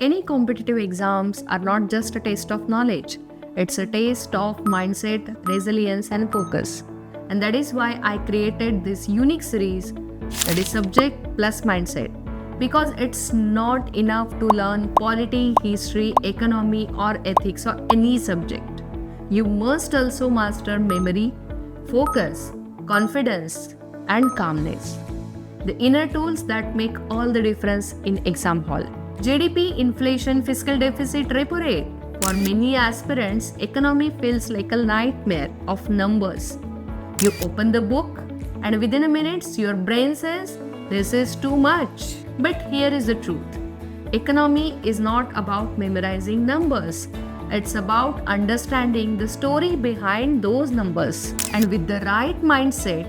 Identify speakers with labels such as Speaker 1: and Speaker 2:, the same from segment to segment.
Speaker 1: Any competitive exams are not just a test of knowledge, it's a test of mindset, resilience, and focus. And that is why I created this unique series that is Subject plus Mindset. Because it's not enough to learn polity, history, economy, or ethics, or any subject. You must also master memory, focus, confidence, and calmness. The inner tools that make all the difference in exam hall. GDP, inflation, fiscal deficit, repo rate. For many aspirants, economy feels like a nightmare of numbers. You open the book and within a minute your brain says, this is too much. But here is the truth. Economy is not about memorizing numbers. It's about understanding the story behind those numbers. And with the right mindset,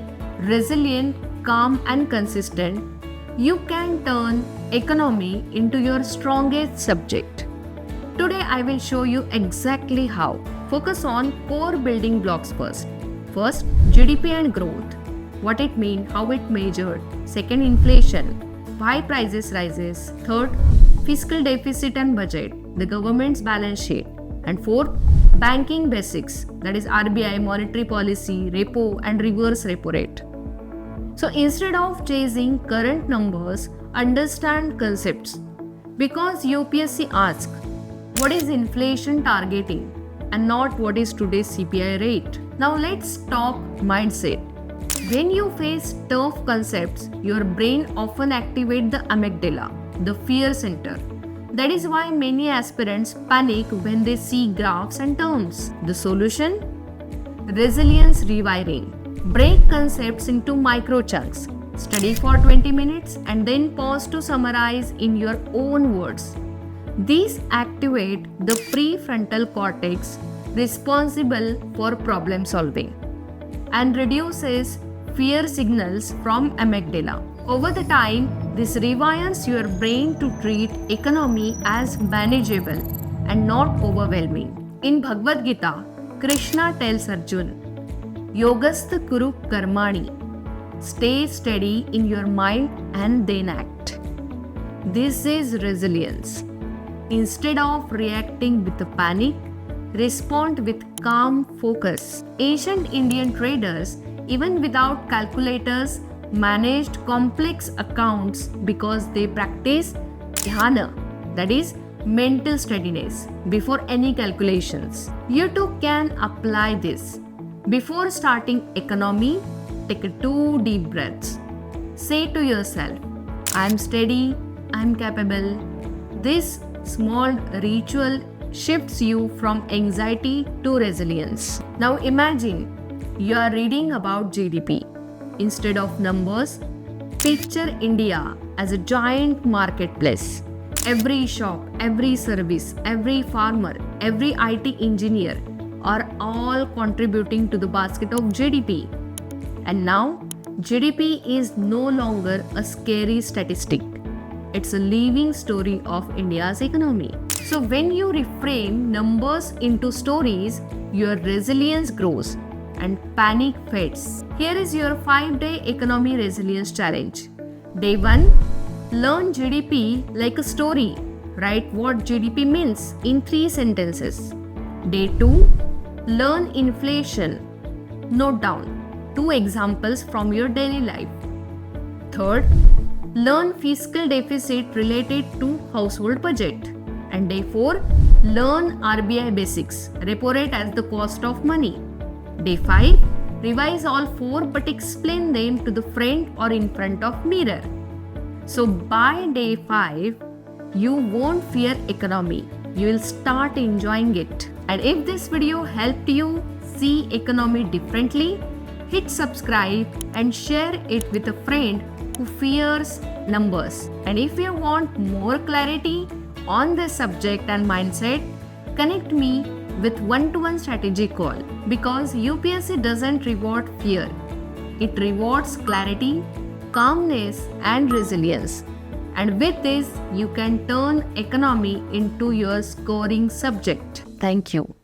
Speaker 1: resilient, calm and consistent, you can turn economy into your strongest subject. Today I will show you exactly how. Focus on core building blocks first. First, GDP and growth. What it means, how it measured. Second, inflation. Why prices rises. Third, fiscal deficit and budget. The government's balance sheet. And fourth, banking basics. That is RBI, monetary policy, repo and reverse repo rate. So instead of chasing current numbers, understand concepts. Because UPSC asks, what is inflation targeting and not what is today's CPI rate? Now let's talk mindset. When you face tough concepts, your brain often activates the amygdala, the fear center. That is why many aspirants panic when they see graphs and terms. The solution? Resilience rewiring. Break concepts into micro chunks. Study for 20 minutes and then pause to summarize in your own words. These activate the prefrontal cortex responsible for problem solving and reduces fear signals from amygdala. Over the time, this rewires your brain to treat economy as manageable and not overwhelming. In Bhagavad Gita, Krishna tells Arjuna, Yogastha Kuru Karmani. Stay steady in your mind and then act. This is resilience. Instead of reacting with a panic, respond with calm focus. Ancient Indian traders, even without calculators, managed complex accounts because they practiced dhyana, that is, mental steadiness, before any calculations. You too can apply this. Before starting economy, take 2 deep breaths. Say to yourself, I am steady, I am capable. This small ritual shifts you from anxiety to resilience. Now imagine you are reading about GDP. Instead of numbers, picture India as a giant marketplace. Every shop, every service, every farmer, every IT engineer are all contributing to the basket of GDP. And now, GDP is no longer a scary statistic. It's a living story of India's economy. So when you reframe numbers into stories, your resilience grows and panic fades. Here is your 5-day economy resilience challenge. Day 1, learn GDP like a story. Write what GDP means in 3 sentences. Day 2, learn inflation. Note down 2 examples from your daily life. Third, learn fiscal deficit related to household budget. And day 4, learn RBI basics, repo rate as the cost of money. Day 5, revise all 4 but explain them to the friend or in front of mirror. So by day 5, you won't fear economy. You will start enjoying it. And if this video helped you see economy differently, hit subscribe and share it with a friend who fears numbers. And if you want more clarity on this subject and mindset, connect me with one-to-one strategy call, because UPSC doesn't reward fear. It rewards clarity, calmness and resilience. And with this, you can turn economy into your scoring subject. Thank you.